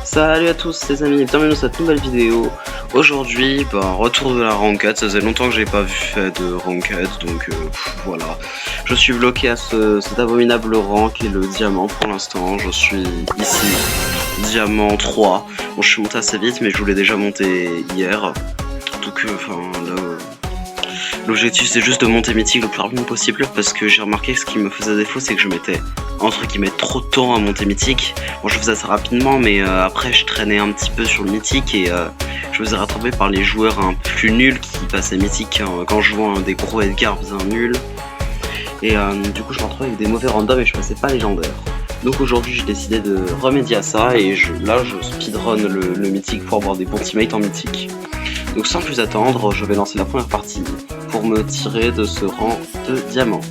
Salut à tous les amis, bienvenue dans cette nouvelle vidéo. Aujourd'hui, retour de la ranked, ça faisait longtemps que j'ai pas fait de ranked, donc voilà. Je suis bloqué à cet abominable rang qui est le diamant pour l'instant. Je suis ici, diamant 3. Bon, je suis monté assez vite, mais je voulais déjà monter hier. Donc l'objectif c'est juste de monter mythique le plus rapidement possible, parce que j'ai remarqué que ce qui me faisait défaut c'est que je mettais entre guillemets trop de temps à monter mythique. Bon, je faisais ça rapidement, mais après je traînais un petit peu sur le mythique et je me faisais rattraper par les joueurs un peu plus nuls qui passaient mythique quand je jouais des gros Edgar bien nuls. Et du coup je me retrouvais avec des mauvais randoms et je passais pas légendaire. Donc aujourd'hui j'ai décidé de remédier à ça et là je speedrun le mythique pour avoir des bons teammates en mythique. Donc sans plus attendre, je vais lancer la première partie pour me tirer de ce rang de diamant.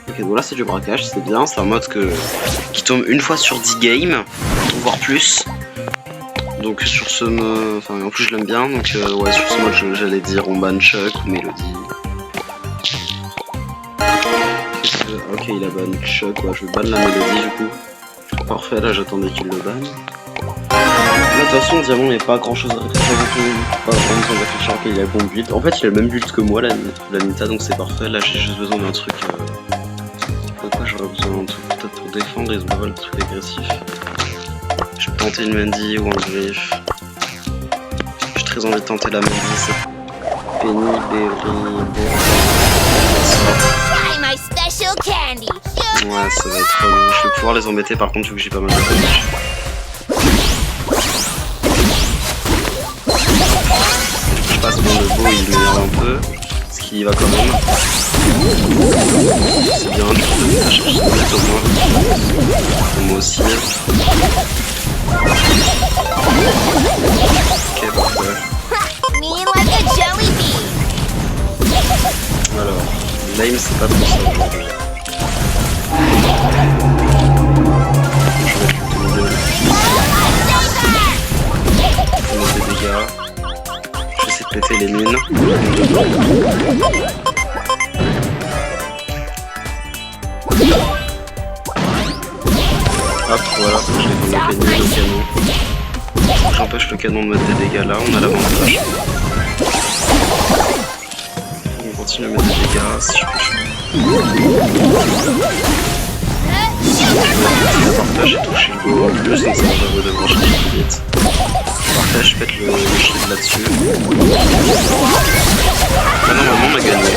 Ok, donc là c'est du braquage, c'est bien, c'est un mode qui tombe une fois sur 10 games, voire plus. Donc sur ce mode, enfin en plus je l'aime bien, donc ouais, sur ce mode j'allais dire on ban Chuck ou Mélodie. Ok, il a ban Chuck, ouais, je vais ban la Mélodie du coup. Parfait, là j'attendais qu'il le banne. Là de toute façon diamant il n'y a pas grand chose à réfléchir, pas vraiment besoin de réfléchir qu'il a le bon build. En fait il a le même build que moi, la Nita, donc c'est parfait. Là j'ai juste besoin d'un truc. Pourquoi j'aurais besoin d'un truc peut-être pour défendre, ils ont pas mal de trucs agressifs. Je vais tenter une Mandy ou un Griff. J'ai très envie de tenter la Mandy, c'est Penny, Berry, ouais, ça va être relou. Je vais pouvoir les embêter par contre vu que j'ai pas mal de damage. Je passe bon, le beau il m'énerve un peu, ce qui va quand même. C'est bien, du coup de chercher une bête au moins. Et moi aussi. Ok, parfait. Alors, l'aim c'est pas trop ça aujourd'hui. Je vais mettre des dégâts. J'essaie de péter les mines. Hop, voilà, j'ai fait le canon. J'empêche le canon de mettre des dégâts là, on a l'avantage. On continue à mettre des dégâts si je peux. Parfait, j'ai touché le beau en plus, donc ça va me devoir chercher plus vite. Parfait, je pète le shield là-dessus. Ah, normalement on a gagné.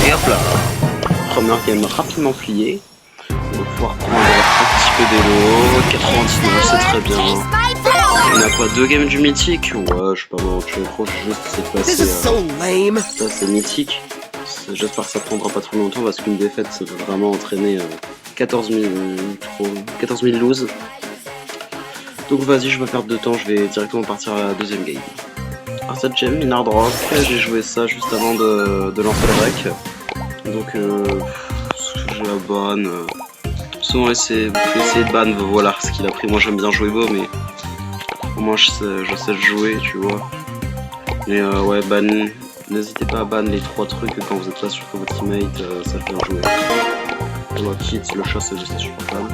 Et hop là, première game rapidement pliée. On va pouvoir prendre un petit peu d'élo. 99, c'est très bien. On a quoi, 2 games du mythique? Ouais, je sais pas moi, je crois que juste c'est passé. Ça c'est mythique. J'espère que ça prendra pas trop longtemps parce qu'une défaite ça peut vraiment entraîner 14 000 lose. Donc vas-y, je vais perdre de temps, je vais directement partir à la deuxième game. Ah, cette gemme, Minard Rock, j'ai joué ça juste avant de lancer le rec. Donc je la banne. Souvent essayer de ban, voilà ce qu'il a pris. Moi j'aime bien jouer beau, mais au moins je sais le jouer, tu vois. Mais ouais, ban, n'hésitez pas à ban les 3 trucs quand vous êtes pas sûr que votre teammate ça bien jouer. On va kit, le chat c'est juste insupportable.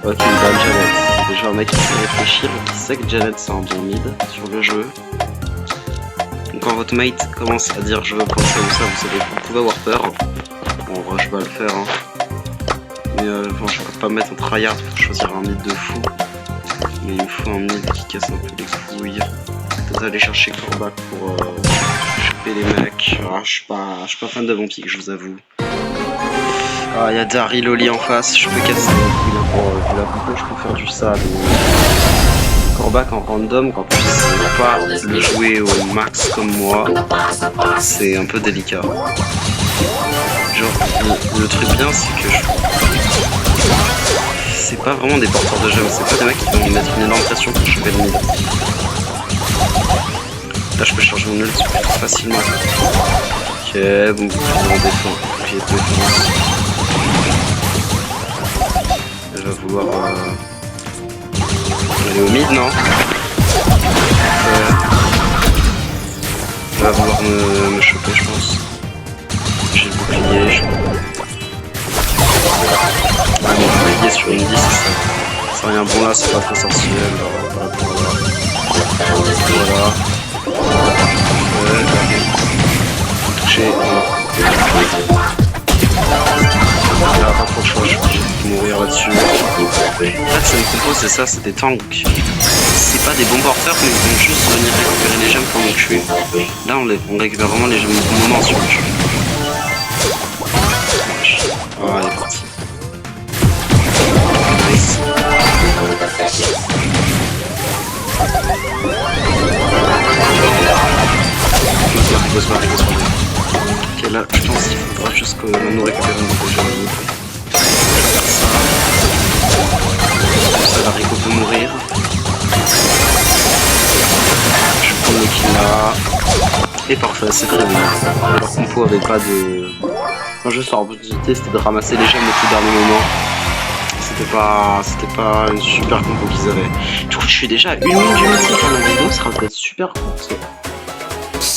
Ok, ban Janet. Déjà un mec qui sait réfléchir, qui sait que Janet c'est un bon mid sur le jeu. Donc quand votre mate commence à dire je veux prendre ça ou ça, vous savez, vous pouvez avoir peur. Bon, en vrai je vais le faire hein. Mais bon, je peux pas me mettre en tryhard pour choisir un mid de fou. Mais il me faut un mid qui casse un peu les couilles. Peut-être aller chercher Corbac pour choper les mecs. Ah, je suis pas fan de Vampire, je vous avoue. Ah, il y a Dari Loli en face, je peux casser les couilles hein, pour la coupe, je peux faire du sale. Corbac en random, quand tu sais pas le jouer au max comme moi, c'est un peu délicat. Genre, le truc bien c'est que c'est pas vraiment des porteurs de gemmes, c'est pas des mecs qui vont me mettre une énorme pression pour choper le mid. Là je peux charger mon ult facilement. Ok, bon, on défend, pied de défense. Elle va vouloir aller au mid, non? Elle va vouloir me choper, je pense. J'ai le bouclier, Ah mais je vais sur une 10, c'est rien bon là, c'est pas très sorcier. Voilà. Touché. Il n'y a pas trop de choix, je vais mourir là-dessus. En fait, c'est une compo, c'est ça, c'est des tanks. C'est pas des bons porteurs, mais ils vont juste venir récupérer les gemmes pour nous tuer. Là, on récupère vraiment les gemmes au bon moment sur le jeu. Ah, elle est partie. Nice. Boss barré. Ok, là, je pense qu'il faudra juste que nous récupérions des gemmes. Ça, l'haricot peut mourir. Je vais prendre le kill là. Et parfait, c'est très bien. Leur compo avait pas de... Quand je sors en opportunité, c'était de ramasser les gemmes au tout dernier moment. C'était pas une super compo qu'ils avaient. Du coup, je suis déjà à 1 minute du mythique. La vidéo sera peut-être super courte.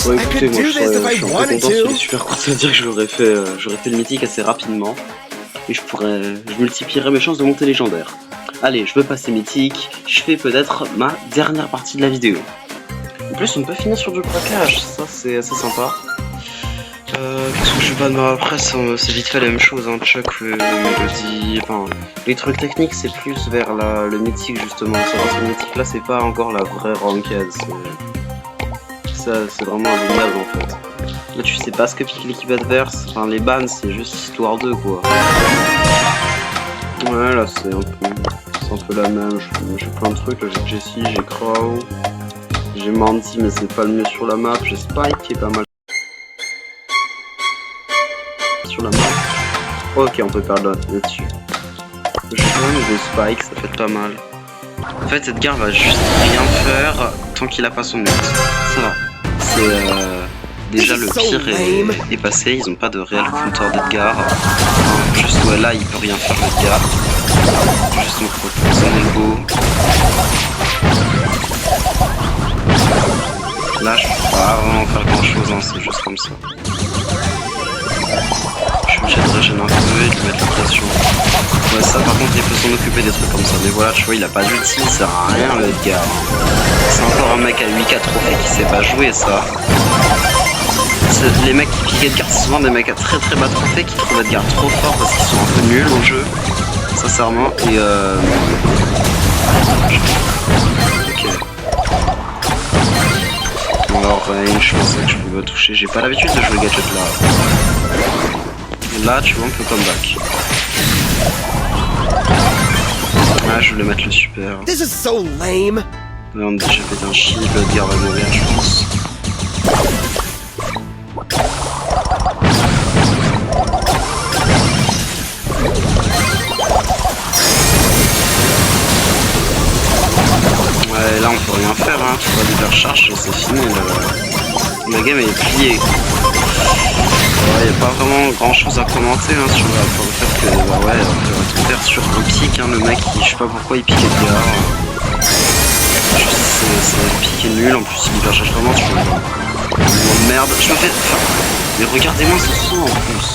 Ouais, écoutez, moi je suis un peu content qu'il est super court, ça veut dire que j'aurais fait le mythique assez rapidement. Et je multiplierais mes chances de monter légendaire. Allez, je veux passer mythique, je fais peut-être ma dernière partie de la vidéo. En plus, on peut finir sur du braquage, ça c'est assez sympa. Qu'est-ce que je vais pas de après, c'est vite fait la même chose, hein. Chuck me le dit. Enfin, les trucs techniques, c'est plus vers le mythique justement. Savoir si le mythique là, c'est pas encore la vraie ranked. Ça, c'est vraiment abominable en fait. Là, tu sais pas ce que pique l'équipe adverse. Enfin, les bans, c'est juste histoire d'eux quoi. Ouais, là, c'est un peu la même. J'ai plein de trucs. Là, j'ai Jessie, j'ai Crow, j'ai Mandy, mais c'est pas le mieux sur la map. J'ai Spike qui est pas mal sur la map. Ok, on peut perdre là-dessus. J'ai quand même de Spike, ça fait pas mal. En fait, Edgar va juste rien faire tant qu'il a pas son ult. Ça va. C'est déjà le pire est passé, ils ont pas de réel compteur d'Edgar. Enfin, juste ouais, là il peut rien faire Edgar. Juste mon ego. Là je peux pas vraiment faire grand chose, hein, c'est juste comme ça. Je suis obligé de régénérer un peu et de lui mettre la pression. Ouais, ça par contre il peut s'en occuper des trucs comme ça, mais voilà, tu vois, il a pas d'ulti, ça sert à rien le Edgar. C'est encore un mec à 8K trophée qui sait pas jouer ça. Les mecs qui piquent Edgar, c'est souvent des mecs à très bas trophée qui trouvent Edgar trop fort parce qu'ils sont un peu nuls au jeu, sincèrement. Et ok. Alors, je pensais que je pouvais toucher. J'ai pas l'habitude de jouer gadget là. Et là, tu vois, on peut comeback. Ah, je voulais mettre le super. This is so lame. Là, on a déjà fait un shield, Edgar va mourir, je pense. Ouais, là on peut rien faire, hein. Tu vois, l'hypercharge, c'est fini. La game elle est pliée. Il n'y a pas vraiment grand chose à commenter hein, sur le fait que bah ouais, on peut tout faire sur un pic, hein, le mec je sais pas pourquoi il pique Edgar. C'est un pic est nul, en plus il hypercharge vraiment, tu vois. Oh, merde, je me fais. Enfin, mais regardez-moi ce son en plus.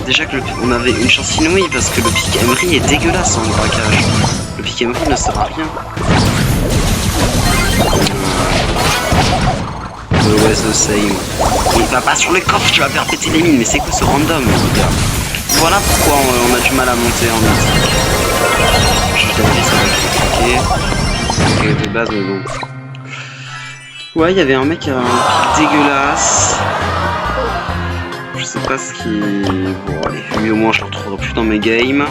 Déjà que on avait une chance inouïe parce que le pic Emery est dégueulasse en braquage. Le pic Emery ne sert à rien. Ouais, the same. Il va pas sur le coffre, tu vas faire péter les mines, mais c'est quoi ce random, les gars? Voilà pourquoi on a du mal à monter en mythique. Je t'avais dit ça va être compliqué. Ok, de base, mais bon. Ouais, il y avait un mec à un pic dégueulasse. Je sais pas ce qui... Bon, allez, lui au moins je le retrouverai plus dans mes games.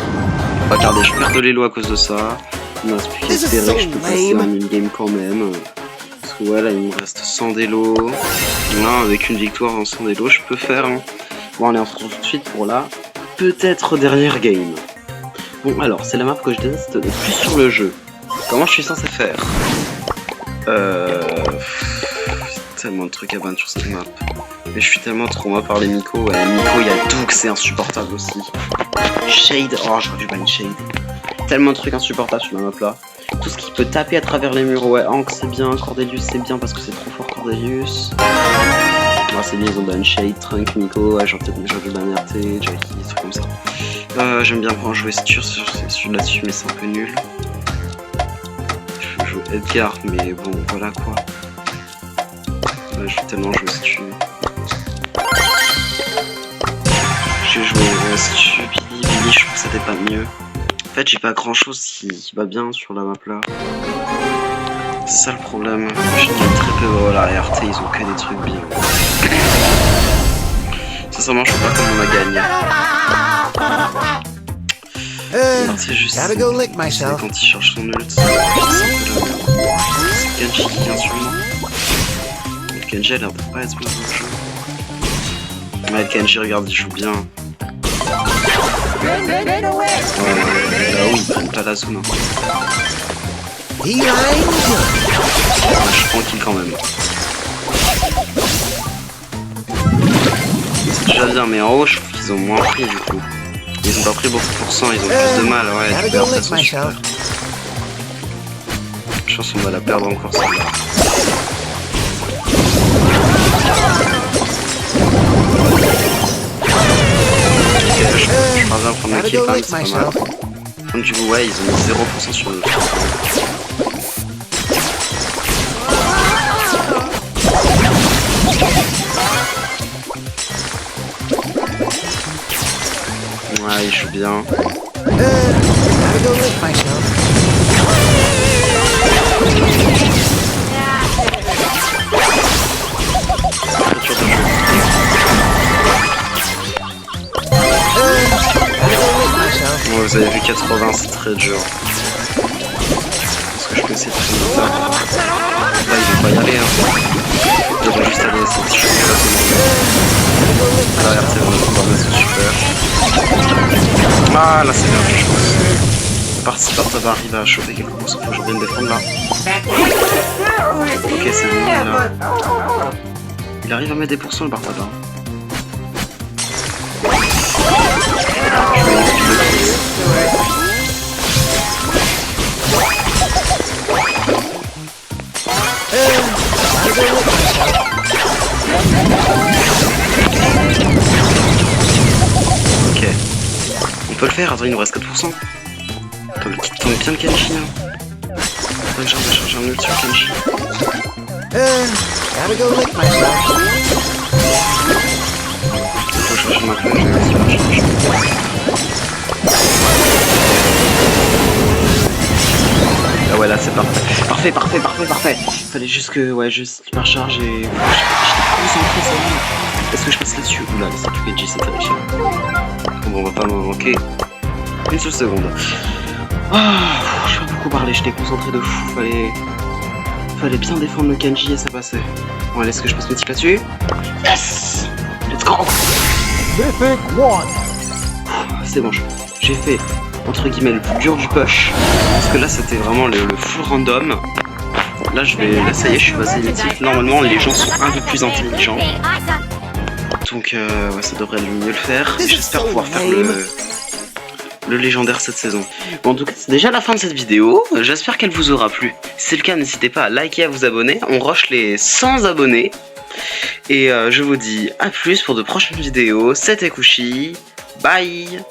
Regardez, je perds de l'élo à cause de ça. Il me reste plus qu'à espérer que je peux passer un game quand même. Parce que ouais, là il me reste 100 d'élo. Là, avec une victoire en 100 d'élo, je peux faire. Hein. Bon, allez, on se retrouve tout de suite pour la peut-être dernière game. Bon, alors, c'est la map que je déteste le plus sur le jeu. Comment je suis censé faire tellement de trucs à ban sur cette map. Mais je suis tellement trauma par les Miko. Ouais, Miko, il y a Doug, c'est insupportable aussi. Shade, oh, j'aurais dû ban Shade. Tellement de trucs insupportables sur la map là. Tout ce qui peut taper à travers les murs, ouais, Hank c'est bien, Cordelius c'est bien parce que c'est trop fort Cordelius. Ouais, c'est bien, ils ont ban Shade, Trunk, Miko, ouais, j'aurais dû ban RT, Jackie, des trucs comme ça. J'aime bien pouvoir jouer Stu là-dessus, mais c'est un peu nul. Je joue Edgar, mais bon, voilà quoi. Ouais, je vais tellement jouer Stu. J'ai joué Stu, Billy, je trouve que c'était pas mieux. En fait, j'ai pas grand chose qui va bien sur la map là. C'est ça le problème. Je gagne très peu. Voilà, et RT, ils ont que des trucs bien. Sincèrement, je sais pas comment on a gagné. C'est juste quand il cherche son ult. C'est Kenji qui vient sur moi. Kenji a l'air de pas être bon dans le jeu. Mais Kenji, regarde, il joue bien. Oui, ils prennent pas la zone. Je prends kill quand même. C'est déjà bien, mais en haut, je trouve qu'ils ont moins pris du coup. Ils ont pas pris beaucoup de pourcents, ils ont plus de mal, ouais. Tu perds, ça c'est super. Je pense qu'on va la perdre encore celle-là. Ok, je parviens à prendre un kill quand même, c'est pas mal. Donc du coup, ouais, ils ont mis 0% sur le truc. Ouais, il joue bien. Bon, vous avez vu 80, c'est très dur. Est-ce que je peux essayer de prendre ça? Là, ils vont pas y aller, hein. Ils vont juste aller essayer de choper la seconde. Là, RT va pouvoir mettre super. Ah, là, c'est bien, je pense. C'est parti, Bartha va arriver à choper quelque chose. Faut que je vienne défendre là. Ok, c'est bon, là. Il arrive à mettre des pourcents, le Bartha. Je vais l'expliquer de crise. Ok. On peut le faire, attends, il nous reste 4%. Tombe bien le Kenji. Hein. J'ai chargé un ult sur Kenji. Faut changer ma plage, ah ouais, là c'est parfait. Parfait. Fallait juste que, ouais, juste ma charge et... J'étais concentré sur lui. Est-ce que je passe là-dessus? Oula, c'est du Kenji, c'est très chiant. Bon, on va pas m'en manquer. Une seule seconde. Ah, je vais beaucoup parler, j'étais concentré de fou, fallait bien défendre le Kenji et ça passait. Bon, allez, est-ce que je passe petit là-dessus? Yes! Let's go! C'est bon, j'ai fait, entre guillemets, le plus dur du push. Parce que là, c'était vraiment le full random. Là, ça y est, je suis passé mythique. Normalement, les gens sont un peu plus intelligents. Donc, ouais, ça devrait mieux le faire. Et j'espère pouvoir faire le légendaire cette saison. Bon, en tout cas, c'est déjà la fin de cette vidéo. J'espère qu'elle vous aura plu. Si c'est le cas, n'hésitez pas à liker, à vous abonner. On rush les 100 abonnés. Et je vous dis à plus pour de prochaines vidéos. C'était Kushi. Bye!